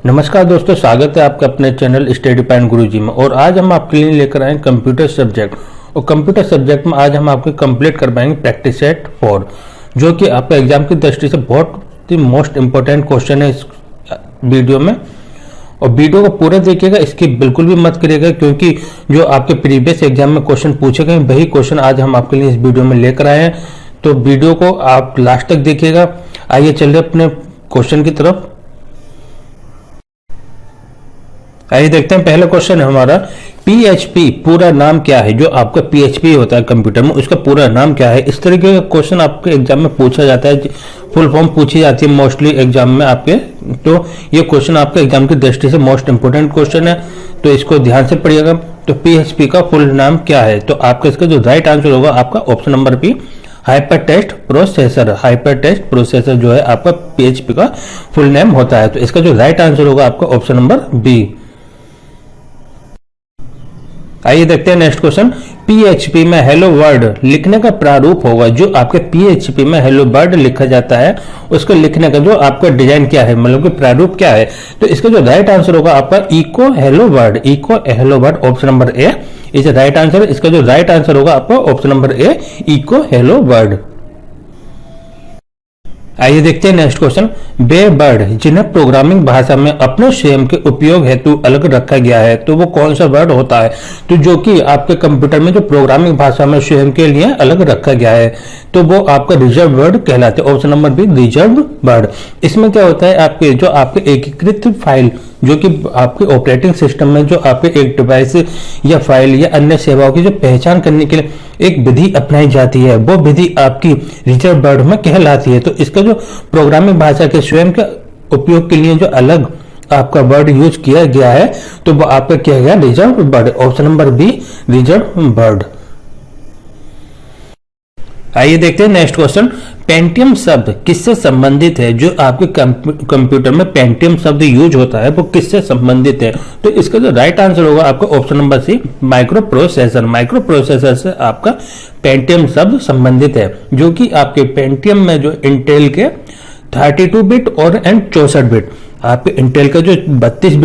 नमस्कार दोस्तों, स्वागत है आपका अपने चैनल स्टडी पॉइंट गुरुजी में। और आज हम आपके लिए लेकर आए कंप्यूटर सब्जेक्ट। और कंप्यूटर सब्जेक्ट में आज हम आपको कंप्लीट कर पाएंगे प्रैक्टिस सेट 4, जो कि आपका एग्जाम की दृष्टि से बहुत ही मोस्ट इंपॉर्टेंट क्वेश्चन है इस वीडियो में। और वीडियो को पूरा देखिएगा, इसकी बिल्कुल भी मत करिएगा, क्योंकि जो आपके प्रीवियस एग्जाम में क्वेश्चन पूछे गए वही क्वेश्चन आज हम आपके लिए इस वीडियो में लेकर आए हैं। तो वीडियो को आप लास्ट तक देखिएगा। आइए चलिए अपने क्वेश्चन की तरफ। आइए देखते हैं, पहला क्वेश्चन है हमारा, PHP पूरा नाम क्या है? जो आपका PHP होता है कंप्यूटर में, उसका पूरा नाम क्या है? इस तरीके का क्वेश्चन आपके एग्जाम में पूछा जाता है, फुल फॉर्म पूछी जाती है मोस्टली एग्जाम में आपके। तो ये क्वेश्चन आपके एग्जाम की दृष्टि से मोस्ट इंपोर्टेंट क्वेश्चन है, तो इसको ध्यान से पढ़िएगा। तो PHP का फुल नाम क्या है? तो आपका इसका जो राइट आंसर होगा आपका option number B, hyper text processor. Hyper text processor जो है आपका PHP का फुल नेम होता है। तो इसका जो राइट आंसर होगा आपका ऑप्शन नंबर बी। आइए देखते हैं नेक्स्ट क्वेश्चन। PHP में हेलो वर्ड लिखने का प्रारूप होगा। जो आपके PHP में हेलो वर्ड लिखा जाता है, उसको लिखने का जो आपका डिजाइन क्या है, मतलब कि प्रारूप क्या है? तो इसका जो राइट आंसर होगा आपका echo hello word. Echo hello word option number A is right answer. इसका जो राइट आंसर होगा आपका option number A, echo hello word. आइए देखते हैं नेक्स्ट क्वेश्चन। वे वर्ड जिन्हें प्रोग्रामिंग भाषा में अपने स्वयं के उपयोग हेतु अलग रखा गया है, तो वो कौन सा वर्ड होता है? तो जो कि आपके कंप्यूटर में जो प्रोग्रामिंग भाषा में स्वयं के लिए अलग रखा गया है, तो वो आपका रिजर्व वर्ड कहलाते हैं। Option number B, reserve word. इसमें क्या होता है, आपके जो आपके एकीकृत फाइल, जो कि आपके ऑपरेटिंग सिस्टम में जो आपके एक डिवाइस या फाइल या अन्य सेवाओं की जो पहचान करने के लिए एक विधि अपनाई जाती है, वो विधि आपकी रिजर्व वर्ड में कहलाती है। तो इसका जो प्रोग्रामिंग भाषा के स्वयं के उपयोग के लिए जो अलग आपका वर्ड यूज किया गया है, तो वो आपका किया गया reserve word. Option number B, reserve word. आइए देखते हैं नेक्स्ट क्वेश्चन। पेंटियम शब्द किससे संबंधित है? जो आपके कंप्यूटर में पेंटियम शब्द यूज होता है वो किससे संबंधित है? तो इसका जो राइट आंसर होगा आपका option number C, microprocessor. Microprocessor से आपका पेंटियम शब्द संबंधित है, जो कि आपके पेंटियम में जो इंटेल के 32 बिट और 64 बिट, आपके इंटेल का जो 32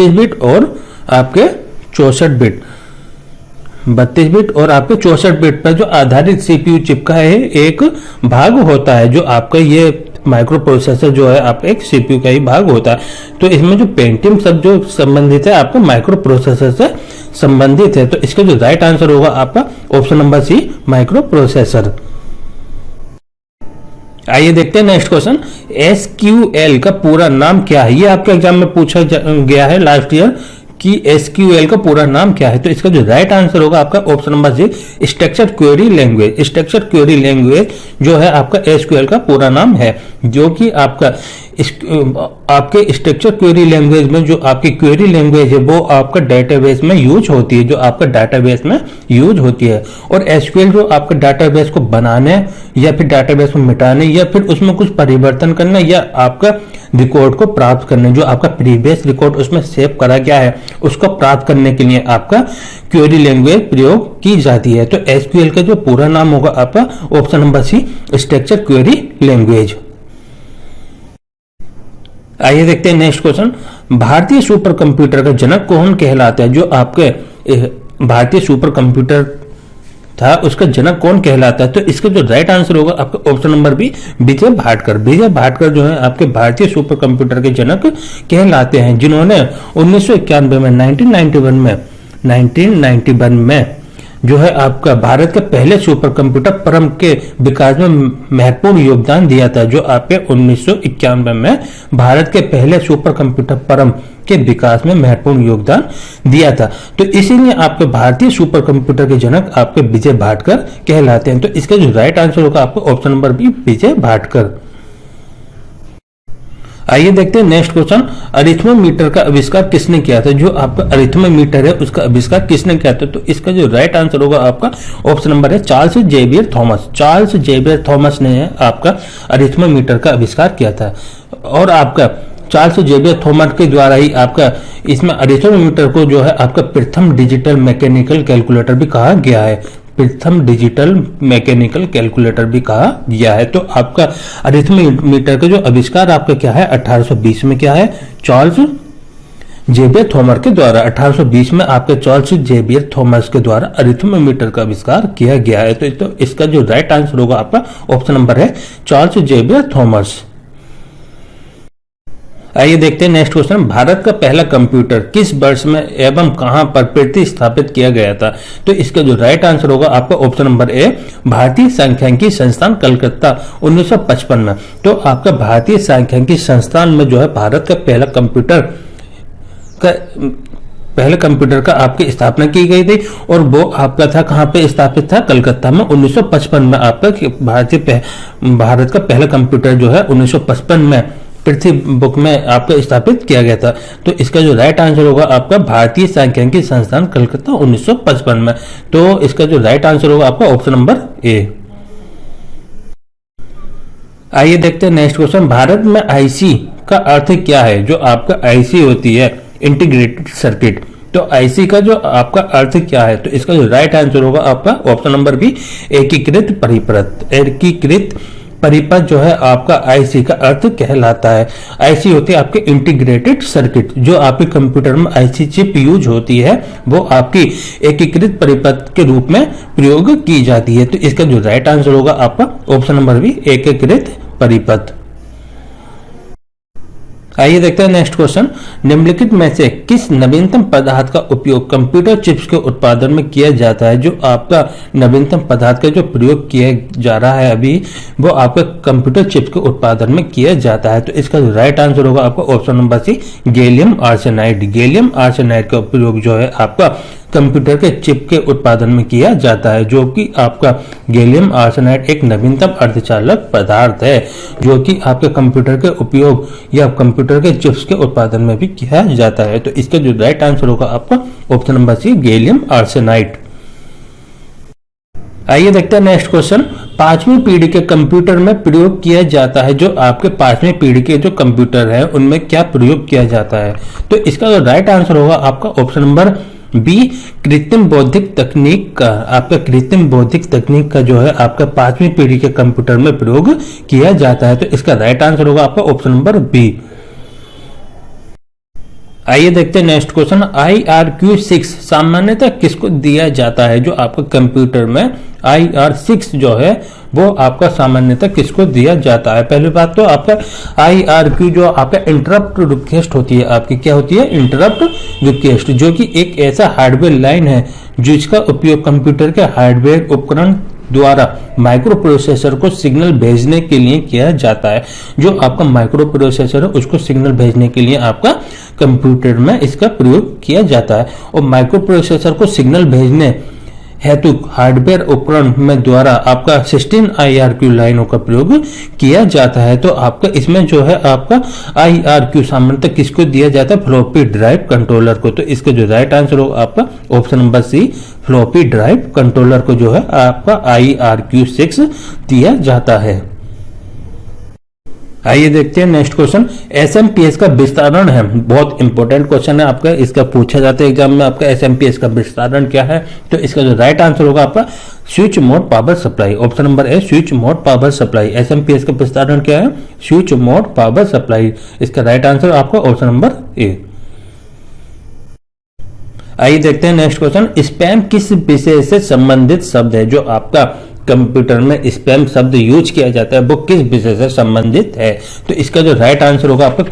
बिट और आपके 64 बिट, 32 बिट और आपके 64 बिट पर जो आधारित CPU चिप का है एक भाग होता है। जो आपका ये माइक्रो प्रोसेसर जो है आपका एक CPU का ही भाग होता है। तो इसमें जो पेंटियम शब्द जो संबंधित है आपका माइक्रो प्रोसेसर से संबंधित है। तो इसका जो राइट आंसर होगा आपका option number C, microprocessor. आइए देखते हैं नेक्स्ट क्वेश्चन। SQL का पूरा नाम क्या है? ये आपके एग्जाम में पूछा गया है लास्ट ईयर कि SQL का पूरा नाम क्या है? तो इसका जो राइट आंसर होगा आपका option number C, structured query language. Structured query language जो है आपका SQL का पूरा नाम है, जो कि आपका आपके स्ट्रक्चर क्वेरी लैंग्वेज में जो आपकी क्वेरी लैंग्वेज है वो आपका डेटाबेस में यूज होती है, जो आपका डेटाबेस में यूज होती है। और SQL जो आपका डेटाबेस को बनाने या फिर डेटाबेस में मिटाने या फिर उसमें कुछ परिवर्तन करने या आपका रिकॉर्ड को प्राप्त करने, जो आपका प्रीवियस रिकॉर्ड उसमें सेव करा गया है उसको प्राप्त करने के लिए आपका क्वेरी लैंग्वेज प्रयोग की जाती है। तो SQL का जो पूरा नाम होगा आपका option number C, structure query language. आइए देखते हैं नेक्स्ट क्वेश्चन। भारतीय सुपर कंप्यूटर का जनक कौन कहलाता है? जो आपके भारतीय सुपर कंप्यूटर था उसका जनक कौन कहलाता है? तो इसका जो राइट आंसर होगा आपका ऑप्शन नंबर बी, विजय भाटकर। विजय भाटकर जो है आपके भारतीय सुपर कंप्यूटर के जनक कहलाते हैं, जिन्होंने 1991 में 1991 में जो है आपका भारत के पहले सुपर कंप्यूटर परम के विकास में महत्वपूर्ण योगदान दिया था। जो आपके 1991 में भारत के पहले सुपर कंप्यूटर परम के विकास में महत्वपूर्ण योगदान दिया था। तो इसीलिए आपके भारतीय सुपर कंप्यूटर के जनक आपके विजय भाटकर कहलाते हैं। तो इसका जो राइट आंसर होगा आपको ऑप्शन नंबर बी, विजय भाटकर। आइए देखते हैं नेक्स्ट क्वेश्चन। अरिथमेमीटर का आविष्कार किसने किया था? जो आपका अरिथमेमीटर है उसका आविष्कार किसने किया था? तो इसका जो राइट आंसर होगा आपका ऑप्शन नंबर है, Charles Xavier Thomas. Charles Xavier Thomas ने आपका अरिथमेमीटर का आविष्कार किया था। और आपका चार्ल्स जेवियर थॉमस के द्वारा ही आपका इसमें अरिथमेमीटर को जो है आपका प्रथम डिजिटल मैकेनिकल कैलकुलेटर भी कहा गया है। प्रथम डिजिटल मैकेनिकल कैलकुलेटर भी कहा गया है। तो आपका अरिथमेटिक का जो आविष्कार आपका क्या है 1820 में क्या है, चार्ल्स जेवियर थॉमस के द्वारा 1820 में आपके चार्ल्स जेवियर थॉमस के द्वारा अरिथमेटिक का आविष्कार किया गया है। तो इसका जो राइट आंसर होगा आपका ऑप्शन नंबर है चार्ल्स जेवियर थॉमस। आइए देखते हैं नेक्स्ट क्वेश्चन, भारत का पहला कंप्यूटर किस वर्ष में एवं कहां पर प्रतिस्थापित किया गया था? तो इसका जो राइट आंसर होगा आपका ऑप्शन नंबर ए भारतीय सांख्यिकी संस्थान कलकत्ता 1955 में। तो आपका भारतीय सांख्यिकी संस्थान में जो है भारत का पहले कंप्यूटर का आपकी स्थापना की गई थी और वो आपका था कहां पे स्थापित था, कलकत्ता में 1955 में आपका भारत का पहला कंप्यूटर जो है 1955 में पृथ्वी बुक में आपका स्थापित किया गया था। तो इसका जो राइट आंसर होगा आपका भारतीय सांख्यिकी संस्थान कलकत्ता 1955 में। तो इसका जो राइट आंसर होगा आपका ऑप्शन नंबर ए। आइए देखते हैं नेक्स्ट क्वेश्चन, भारत में आईसी का अर्थ क्या है? जो आपका आईसी होती है इंटीग्रेटेड सर्किट, तो आईसी का जो आपका अर्थ क्या है? तो इसका जो राइट आंसर होगा आपका ऑप्शन नंबर बी एकीकृत परिपथ। एकीकृत परिपथ जो है आपका आईसी का अर्थ कहलाता है। आईसी होती है आपके इंटीग्रेटेड सर्किट, जो आपके कंप्यूटर में आईसी चिप यूज होती है वो आपकी एकीकृत परिपथ के रूप में प्रयोग की जाती है। तो इसका जो राइट आंसर होगा आपका ऑप्शन नंबर बी एकीकृत परिपथ। आइए देखते हैं नेक्स्ट क्वेश्चन, निम्नलिखित में से किस नवीनतम पदार्थ का उपयोग कंप्यूटर चिप्स के उत्पादन में किया जाता है? जो आपका नवीनतम पदार्थ का जो प्रयोग किया जा रहा है अभी वो आपका कंप्यूटर चिप्स के उत्पादन में किया जाता है। तो इसका राइट आंसर होगा आपका option number C gallium arsenide. Gallium arsenide का उपयोग जो है आपका कंप्यूटर के चिप के उत्पादन में किया जाता है, जो कि आपका गैलियम आर्सेनाइड एक नवीनतम अर्धचालक पदार्थ है जो कि आपके कंप्यूटर के उपयोग या कंप्यूटर के चिप्स के उत्पादन में भी किया जाता है। तो इसका जो राइट आंसर होगा आपका option number C gallium arsenide. आइए देखते हैं नेक्स्ट क्वेश्चन, पांचवी पीढ़ी के कंप्यूटर में प्रयोग किया जाता है। जो आपके पांचवी पीढ़ी के जो कंप्यूटर है उनमें क्या प्रयोग किया जाता है? तो इसका जो राइट आंसर होगा आपका ऑप्शन नंबर बी कृत्रिम बौद्धिक तकनीक का। आपका कृत्रिम बौद्धिक तकनीक का जो है आपका पांचवी पीढ़ी के कंप्यूटर में प्रयोग किया जाता है। तो इसका राइट आंसर होगा आपका ऑप्शन नंबर बी। आइए देखते हैं नेक्स्ट क्वेश्चन, IRQ6 सामान्यतः किसको दिया जाता है? जो आपका कंप्यूटर में IR6 जो है वो आपका सामान्यतः किसको दिया जाता है? पहली बात तो आपका IRQ जो आपका इंटरप्ट रिक्वेस्ट होती है, आपकी क्या होती है इंटरप्ट रिक्वेस्ट, जो कि एक ऐसा हार्डवेयर लाइन है जिसका उपयोग कंप्यूटर के हार्डवेयर उपकरण द्वारा माइक्रो प्रोसेसर को सिग्नल भेजने के लिए किया जाता है। जो आपका माइक्रो प्रोसेसर है उसको सिग्नल भेजने के लिए आपका कंप्यूटर में इसका प्रयोग किया जाता है। और माइक्रो प्रोसेसर को सिग्नल भेजने हेतु हार्डवेयर उपकरण में द्वारा आपका 16 IRQ लाइनों का प्रयोग किया जाता है। तो आपका इसमें जो है आपका IRQ सामान्यतः किसको दिया जाता है? फ्लॉपी ड्राइव कंट्रोलर को। तो इसका जो राइट आंसर होगा आपका option number C floppy drive controller को जो है आपका IRQ6 दिया जाता है। आइए देखते हैं नेक्स्ट क्वेश्चन, SMPS का विस्तारण है, बहुत इंपॉर्टेंट क्वेश्चन है आपका, इसका पूछा जाता है एग्जाम में आपका SMPS का विस्तारण क्या है? तो इसका जो राइट आंसर होगा आपका switch mode power supply. Option number ए switch mode power supply. SMPS का विस्तारण क्या है? Switch mode power supply. इसका राइट आंसर आपका ऑप्शन नंबर ए। आइए देखते हैं नेक्स्ट क्वेश्चन, स्पैम किस विषय से संबंधित शब्द है? जो आपका कंप्यूटर में स्पैम शब्द यूज किया जाता है वो किस विषय से संबंधित है? तो इसका जो राइट आंसर होगा आपका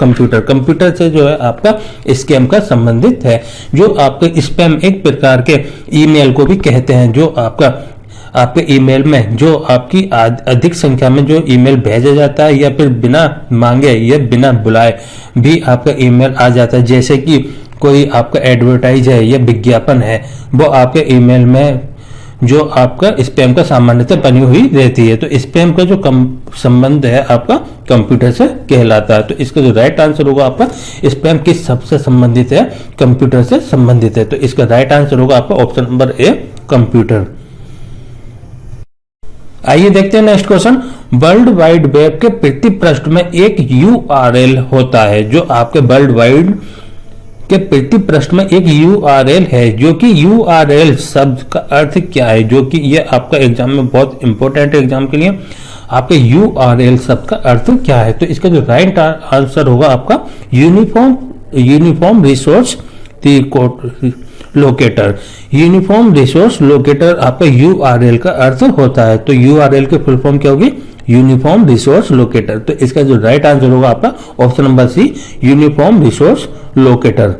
कंप्यूटर से जो है आपका स्कैम का संबंधित है। जो आपके स्पैम एक प्रकार के ईमेल को भी कहते हैं, जो आपके ईमेल में जो आपकी अधिक संख्या में जो ईमेल भेजा जाता है या फिर बिना मांगे या बिना बुलाए भी आपका ईमेल आ जाता है। जैसे कि कोई आपका एडवर्टाइज है या विज्ञापन है वो आपके ईमेल में जो आपका स्पैम का सामान्यतः बनी हुई रहती है। तो स्पैम का जो संबंध है आपका कंप्यूटर से कहलाता है। तो इसका जो राइट आंसर होगा आपका स्पैम किस शब्द से संबंधित है? कंप्यूटर से संबंधित है। तो इसका राइट आंसर होगा आपका ऑप्शन नंबर ए कंप्यूटर। आइए देखते हैं next question, world wide web के प्रति पृष्ठ में एक URL होता है। जो आपके वर्ल्ड वाइड कि प्रति पृष्ठ में एक URL है, जो कि URL शब्द का अर्थ क्या है, जो कि ये आपका एग्जाम में बहुत इंपॉर्टेंट है। एग्जाम के लिए आपके URL शब्द का अर्थ क्या है, तो इसका जो राइट आंसर होगा आपका uniform resource locator. Uniform resource locator आपका URL का अर्थ होता है। तो URL की फुल फॉर्म क्या होगी, यूनिफॉर्म रिसोर्स लोकेटर। तो इसका जो राइट आंसर होगा आपका option number C, uniform resource locator.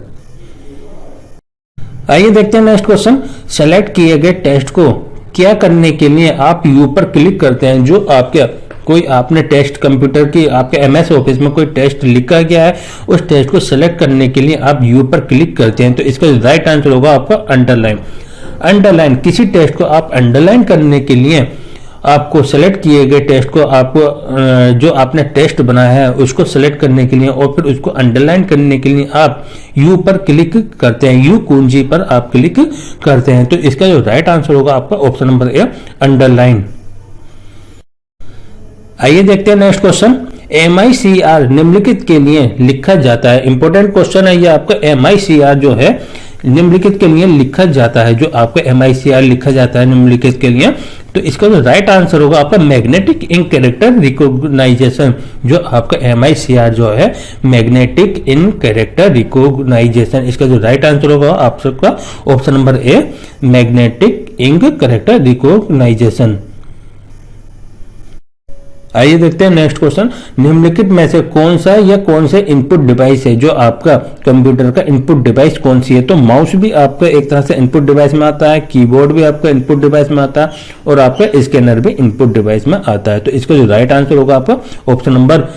आइए देखते हैं नेक्स्ट क्वेश्चन। सेलेक्ट किए गए टेक्स्ट को क्या करने के लिए आप यू पर क्लिक करते हैं। जो आपके कोई आपने टेस्ट कंप्यूटर की आपके MS ऑफिस में कोई टेस्ट लिखा गया है, उस टेस्ट को सेलेक्ट करने के लिए आप यू पर क्लिक करते हैं। तो इसका राइट आंसर होगा आपका अंडरलाइन। अंडरलाइन, किसी टेस्ट को आप अंडरलाइन करने के लिए आपको सेलेक्ट किए गए टेस्ट को आपको जो आपने टेस्ट बनाया है उसको सेलेक्ट करने के लिए और फिर उसको अंडरलाइन करने के लिए आप यू पर क्लिक करते हैं, यू कुंजी पर आप क्लिक करते हैं। तो इसका जो राइट आंसर होगा आपका ऑप्शन नंबर ए, अंडरलाइन। आइए देखते हैं नेक्स्ट क्वेश्चन। MICR निम्नलिखित के लिए लिखा जाता है। इंपॉर्टेंट क्वेश्चन है ये आपका। MICR जो है निम्नलिखित के लिए लिखा जाता है, जो आपका MICR लिखा जाता है निम्नलिखित के लिए। तो इसका जो राइट आंसर होगा आपका मैग्नेटिक इंक कैरेक्टर रिकॉग्नाइजेशन। जो आपका MICR जो है मैग्नेटिक इंक कैरेक्टर रिकॉग्नाइजेशन, इसका जो राइट आंसर होगा आप सबका option number A, magnetic ink character recognization. आइए देखते हैं नेक्स्ट क्वेश्चन। निम्नलिखित में से कौन सा या कौन से इनपुट डिवाइस है, जो आपका कंप्यूटर का इनपुट डिवाइस कौन सी है। तो माउस भी आपका एक तरह से इनपुट डिवाइस में आता है, कीबोर्ड भी आपका इनपुट डिवाइस में आता है और आपका स्कैनर भी इनपुट डिवाइस में आता है। तो इसका जो राइट आंसर होगा आपका ऑप्शन नंबर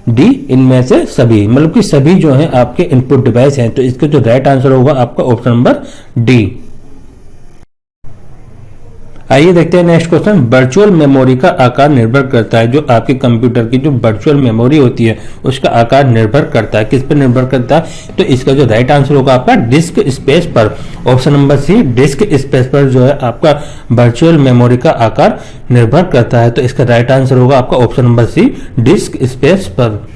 डी, इनमें से सभी, मतलब कि सभी जो है आपके इनपुट डिवाइस हैं। तो इसका जो राइट आंसर होगा आपका ऑप्शन नंबर डी। आइए देखते हैं नेक्स्ट क्वेश्चन। वर्चुअल मेमोरी का आकार निर्भर करता है, जो आपके कंप्यूटर की जो वर्चुअल मेमोरी होती है उसका आकार निर्भर करता है, किस पर निर्भर करता है। तो इसका जो राइट आंसर होगा आपका डिस्क स्पेस पर, option number C, disk space पर जो है आपका वर्चुअल मेमोरी का आकार निर्भर करता है। तो इसका राइट आंसर होगा आपका option number C, disk space पर।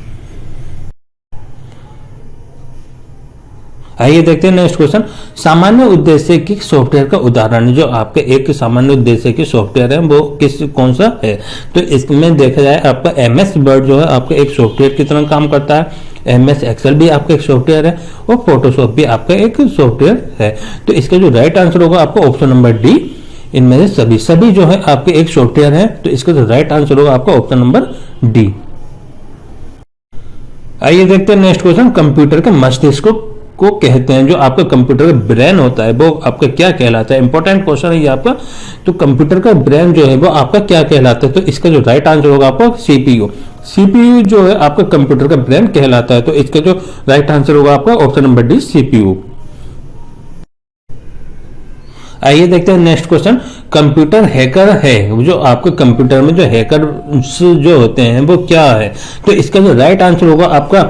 आइए देखते हैं नेक्स्ट क्वेश्चन। सामान्य उद्देश्य की सॉफ्टवेयर का उदाहरण, जो आपके एक सामान्य उद्देश्य की सॉफ्टवेयर है वो कौन सा है। तो इसमें देखा जाए आपका MS वर्ड जो है आपका एक सॉफ्टवेयर की तरह काम करता है, MS एक्सेल भी आपका एक सॉफ्टवेयर है और फोटोशॉप भी आपका एक सॉफ्टवेयर है। तो इसका जो राइट आंसर होगा आपका ऑप्शन नंबर डी, इनमें से सभी जो है आपके एक सॉफ्टवेयर है। तो इसका जो राइट आंसर होगा आपका ऑप्शन नंबर डी। आइए देखते हैं नेक्स्ट क्वेश्चन। कंप्यूटर के मस्तिष्क को कहते हैं, जो आपका कंप्यूटर का ब्रेन होता है वो आपका क्या कहलाता है। इंपॉर्टेंट क्वेश्चन है ये आपका। तो कंप्यूटर का ब्रेन जो है वो आपका क्या कहलाता है। तो इसका जो राइट आंसर होगा आपका CPU। CPU जो है आपका कंप्यूटर का ब्रेन कहलाता है। तो इसका जो राइट आंसर होगा आपका ऑप्शन नंबर डी, CPU। आइए देखते हैं नेक्स्ट क्वेश्चन। कंप्यूटर हैकर है, जो आपके कंप्यूटर में जो हैकर जो होते हैं वो क्या है। तो इसका जो राइट आंसर होगा आपका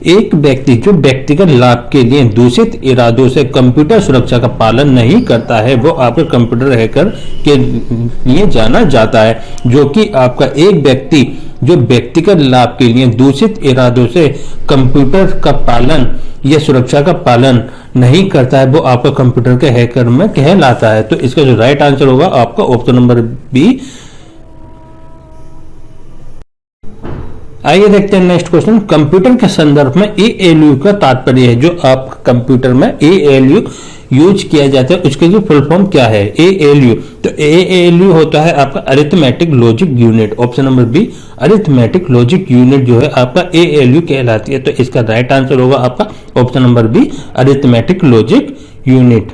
एक व्यक्ति जो व्यक्तिगत लाभ के लिए दूषित इरादों से कंप्यूटर सुरक्षा का पालन नहीं करता है, वो आपके कंप्यूटर हैकर के लिए जाना जाता है। जो कि आपका एक व्यक्ति जो व्यक्तिगत लाभ के लिए दूषित इरादों से कंप्यूटर का पालन या सुरक्षा का पालन नहीं करता है, वो आपका कंप्यूटर के हैकर में कहलाता है। तो इसका जो राइट आंसर होगा आपका ऑप्शन नंबर बी। आइए देखते हैं नेक्स्ट क्वेश्चन। कंप्यूटर के संदर्भ में ALU का तात्पर्य है, जो आप कंप्यूटर में ALU यूज किया जाता है उसके जो फुल फॉर्म क्या है। ALU, तो ALU होता है आपका arithmetic logic unit, option number B, arithmetic logic unit जो है आपका ALU कहलाती है। तो इसका राइट आंसर होगा आपका option number B, arithmetic logic unit.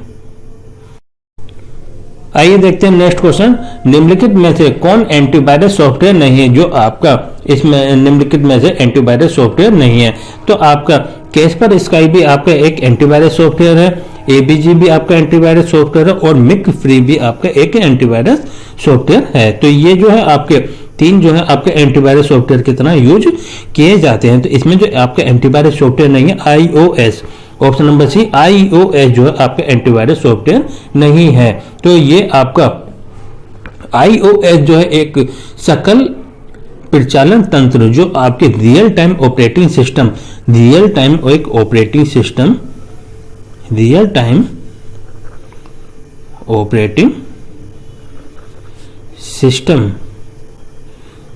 आइए देखते हैं नेक्स्ट क्वेश्चन। निम्नलिखित में से कौन एंटीवायरस सॉफ्टवेयर नहीं है, जो आपका इसमें निम्नलिखित में से एंटीवायरस सॉफ्टवेयर नहीं है। तो आपका कैस्पर स्काई भी आपका एक एंटीवायरस सॉफ्टवेयर है, ABG भी आपका एंटीवायरस सॉफ्टवेयर है और मिक फ्री भी आपका एक एंटीवायरस सॉफ्टवेयर है। तो ये जो है आपके तीन जो है आपके एंटीवायरस सॉफ्टवेयर की तरह यूज किए जाते हैं। तो इसमें जो आपका एंटीवायरस सॉफ्टवेयर नहीं है iOS, option number C, iOS जो है आपका एंटीवायरस सॉफ्टवेयर नहीं है। तो ये आपका iOS जो है एक सकल परिचालन तंत्र, जो आपके real time operating system, real time एक operating system real time operating system.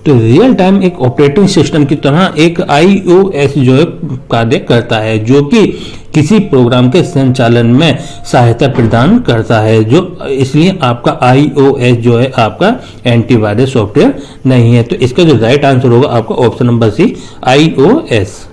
तो रियल टाइम एक ऑपरेटिंग सिस्टम की तरह एक iOS जो है कार्य करता है, जो कि किसी प्रोग्राम के संचालन में सहायता प्रदान करता है। जो इसलिए आपका iOS जो है आपका एंटीवायरस सॉफ्टवेयर नहीं है। तो इसका जो राइट आंसर होगा आपका ऑप्शन नंबर सी, iOS।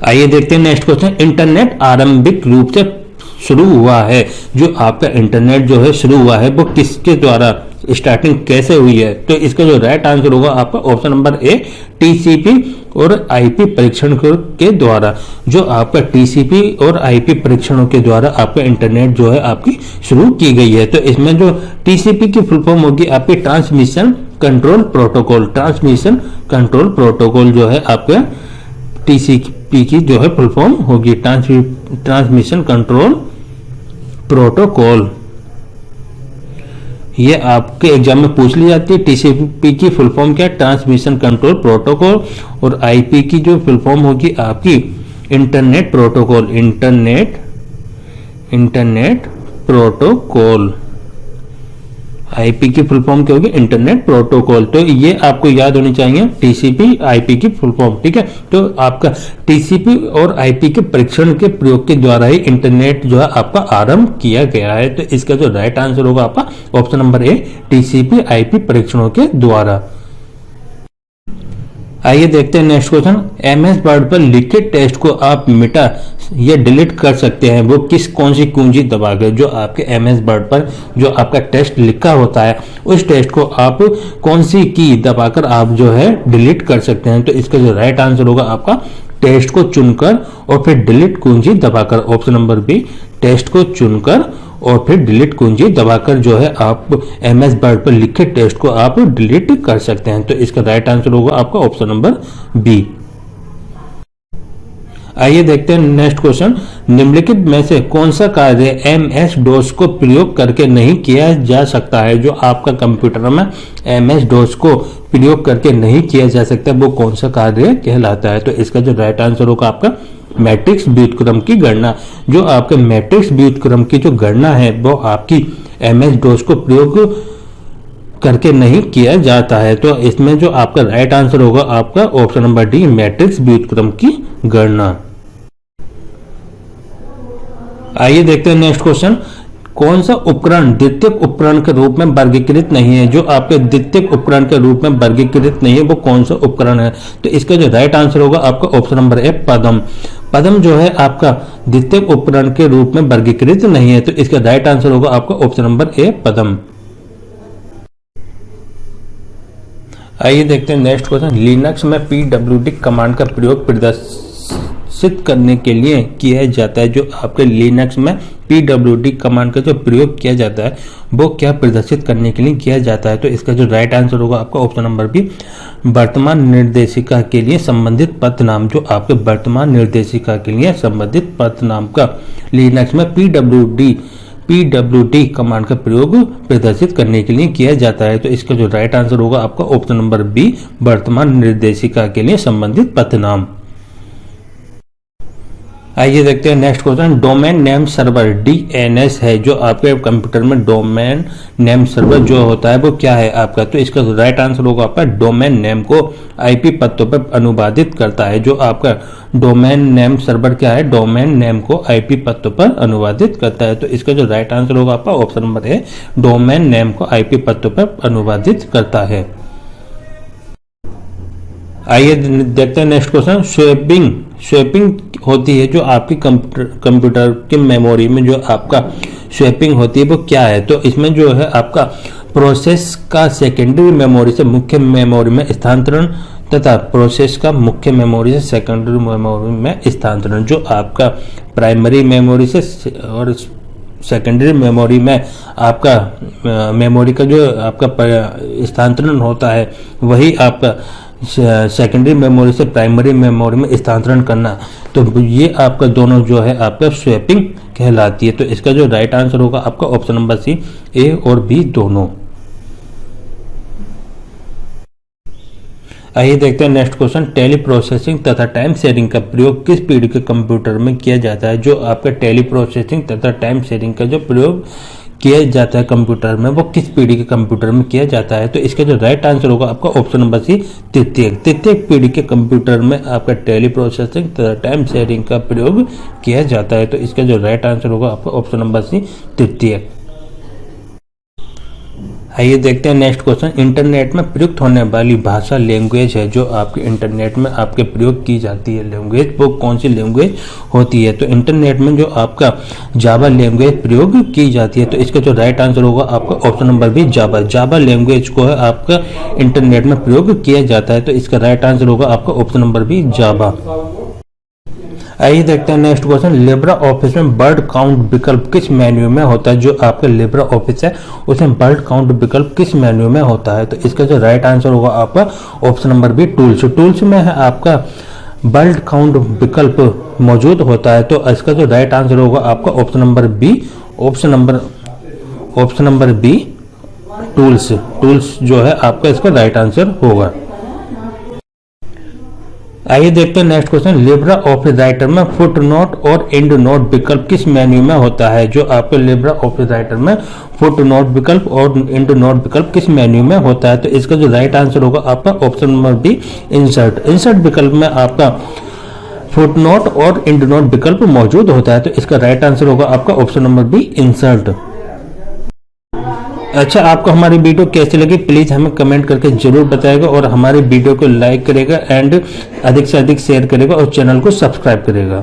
आइए देखते हैं नेक्स्ट क्वेश्चन। इंटरनेट आरंभिक रूप से शुरू हुआ है, जो आपका इंटरनेट जो है शुरू हुआ है वो किसके द्वारा, स्टार्टिंग कैसे हुई है? तो इसका जो राइट आंसर होगा आपका ऑप्शन नंबर ए, टीसीपी और आईपी परीक्षण के द्वारा। जो आपका टीसीपी और आईपी परीक्षणों के द्वारा आपका इंटरनेट जो है आपकी शुरू की गई है। तो इसमें जो टीसीपी की फुल फॉर्म होगी आपकी transmission control protocol. Transmission control protocol जो है आपका टीसीपी की जो है फुल फॉर्म होगी, ट्रांसमिशन कंट्रोल प्रोटोकॉल। ये आपके एग्जाम में पूछ ली जाती है। टीसीपी की फुल फॉर्म क्या है? Transmission control protocol. और आईपी की जो फुल फॉर्म होगी आपकी internet protocol, internet protocol. IP की फुल फॉर्म क्या होगी? Internet protocol. तो ये आपको याद होनी चाहिए, टीसीपी आईपी की फुल फॉर्म, ठीक है। तो आपका टीसीपी और आईपी के परीक्षण के प्रयोग के द्वारा ही इंटरनेट जो है आपका आरंभ किया गया है। तो इसका जो राइट आंसर होगा आपका ऑप्शन नंबर ए, टीसीपी आईपी परीक्षणों के द्वारा। आइए देखते हैं नेक्स्ट क्वेश्चन। एमएस वर्ड पर लिखे टेक्स्ट को आप मिटा या डिलीट कर सकते हैं, वो कौन सी कुंजी दबाकर? जो आपके एमएस वर्ड पर जो आपका टेक्स्ट लिखा होता है उस टेक्स्ट को आप कौन सी की दबाकर आप जो है डिलीट कर सकते हैं? तो इसका जो राइट आंसर होगा आपका टेक्स्ट को चुनकर और फिर डिलीट कुंजी दबाकर। ऑप्शन नंबर बी, टेक्स्ट को चुनकर और फिर डिलीट कुंजी दबाकर जो है आप एमएस वर्ड पर लिखे टेक्स्ट को आप डिलीट कर सकते हैं। तो इसका राइट आंसर होगा आपका ऑप्शन नंबर बी। आइए देखते हैं नेक्स्ट क्वेश्चन। निम्नलिखित में से कौन सा कार्य एमएस डॉस को प्रयोग करके नहीं किया जा सकता है? जो आपका कंप्यूटर में एमएस डॉस को प्रयोग करके नहीं किया जा सकता, वो कौन सा कार्य कहलाता है? तो इसका जो राइट आंसर होगा आपका मैट्रिक्स व्युत्क्रम की गणना। जो आपके मैट्रिक्स व्युत्क्रम की जो गणना है वो आपकी एमएस डॉस को प्रयोग करके नहीं किया जाता है। तो इसमें जो आपका राइट आंसर होगा आपका ऑप्शन नंबर डी, मैट्रिक्स व्युत्क्रम की गणना। आइए देखते हैं नेक्स्ट क्वेश्चन। कौन सा उपकरण द्वितीयक उपकरण के रूप में वर्गीकृत नहीं है? जो आपके द्वितीयक उपकरण के रूप में वर्गीकृत नहीं है वो कौन सा उपकरण है? तो इसका जो राइट आंसर होगा आपका ऑप्शन नंबर ए, पदम। पदम जो है आपका द्वितीयक उपकरण के रूप में वर्गीकृत नहीं है। तो इसका राइट आंसर होगा आपका ऑप्शन नंबर ए, पदम। आइए देखते हैं नेक्स्ट क्वेश्चन। लिनक्स में पीडब्ल्यूडी कमांड का प्रयोग प्रदर्शित करने के लिए किया जाता है। जो आपके लिनक्स में पीडब्ल्यूडी कमांड का जो प्रयोग किया जाता है वो क्या प्रदर्शित करने के लिए किया जाता है? तो इसका जो राइट आंसर होगा आपका ऑप्शन नंबर बी, वर्तमान निर्देशिका के लिए संबंधित पथ नाम। जो आपके वर्तमान निर्देशिका के लिए संबंधित पथ नाम का लिनक्स में पीडब्ल्यूडी कमांड का प्रयोग प्रदर्शित करने के लिए किया जाता है। तो इसका जो राइट आंसर होगा आपका ऑप्शन नंबर बी, वर्तमान निर्देशिका के लिए संबंधित पथ नाम। आइए देखते हैं next question. Domain name server DNS है। जो आपके कंप्यूटर में डोमेन नेम सर्वर जो होता है वो क्या है आपका? तो इसका राइट आंसर होगा आपका डोमेन नेम को आईपी पतों पर अनुवादित करता है। जो आपका डोमेन नेम सर्वर क्या है? डोमेन नेम को आईपी पतों पर अनुवादित करता है। तो इसका जो राइट आंसर होगा आपका ऑप्शन नंबर ए, डोमेन नेम को आईपी पतों पर अनुवादित करता है। आइए देखते हैं नेक्स्ट क्वेश्चन। स्वैपिंग होती है जो आपकी कंप्यूटर की मेमोरी में जो आपका स्वैपिंग होती है वो क्या है? तो इसमें जो है आपका प्रोसेस का सेकेंडरी मेमोरी से मुख्य मेमोरी में स्थानांतरण तथा प्रोसेस का मुख्य मेमोरी से सेकेंडरी मेमोरी में स्थानांतरण। जो आपका प्राइमरी मेमोरी से और सेकेंडरी मेमोरी में आपका मेमोरी का जो आपका स्थानांतरण होता है वही आपका सेकेंडरी मेमोरी से प्राइमरी मेमोरी में स्थानांतरण करना। तो ये आपका दोनों जो है आपका स्वैपिंग कहलाती है। तो इसका जो राइट आंसर होगा आपका ऑप्शन नंबर सी, ए और बी दोनों। आइए देखते हैं नेक्स्ट क्वेश्चन। टेली प्रोसेसिंग तथा टाइम शेयरिंग का प्रयोग किस पीढ़ी के कंप्यूटर में किया जाता है? जो आपका टेली प्रोसेसिंग तथा टाइम शेयरिंग का जो प्रयोग किया जाता है कंप्यूटर में, वो किस पीढ़ी के कंप्यूटर में किया जाता है? तो इसका जो राइट आंसर होगा आपका ऑप्शन नंबर सी, तृतीयक पीढ़ी के कंप्यूटर में आपका टेली प्रोसेसिंग तथा टाइम शेयरिंग का प्रयोग किया जाता है। तो इसका जो राइट आंसर होगा आपका ऑप्शन नंबर सी, तृतीयक। आइए देखते हैं नेक्स्ट क्वेश्चन। इंटरनेट में प्रयुक्त होने वाली भाषा लैंग्वेज है जो आपके इंटरनेट में आपके प्रयोग की जाती है लैंग्वेज, वो कौन सी लैंग्वेज होती है? तो इंटरनेट में जो आपका जावा लैंग्वेज प्रयोग की जाती है। तो इसका जो राइट आंसर होगा आपका ऑप्शन नंबर बी, जावा। जावा लैंग्वेज को है आपका इंटरनेट में प्रयोग किया जाता है। तो इसका राइट आंसर होगा आपका ऑप्शन नंबर बी, जावा। आइए देखते हैं नेक्स्ट क्वेश्चन। लिब्रा ऑफिस में वर्ड काउंट विकल्प किस मेन्यू में होता है? जो आपका लिब्रा ऑफिस है उसमें वर्ड काउंट विकल्प किस मेन्यू में होता है? तो इसका जो राइट आंसर होगा आपका option number B, tools. Tools में है आपका वर्ड काउंट विकल्प मौजूद होता है। तो इसका जो राइट आंसर होगा आपका option number B, option number B, tools. Tools जो है आपका इसका राइट आंसर होगा। आइए देखते हैं next question. Libra office writer में फुट नोट और एंड नोट विकल्प किस मेन्यू में होता है? जो आपके लिब्रा ऑफिस राइटर में फुट नोट विकल्प और एंड नोट विकल्प किस मेन्यू में होता है? तो इसका जो राइट आंसर होगा आपका option number B, insert. Insert विकल्प में आपका फुट नोट और एंड नोट विकल्प मौजूद होता है। तो इसका राइट आंसर होगा आपका ऑप्शन नंबर बी, इंसर्ट। अच्छा, आपको हमारी वीडियो कैसी लगी प्लीज़ हमें कमेंट करके जरूर बताएगा और हमारी वीडियो को लाइक करेगा एंड अधिक से अधिक शेयर करेगा और चैनल को सब्सक्राइब करेगा।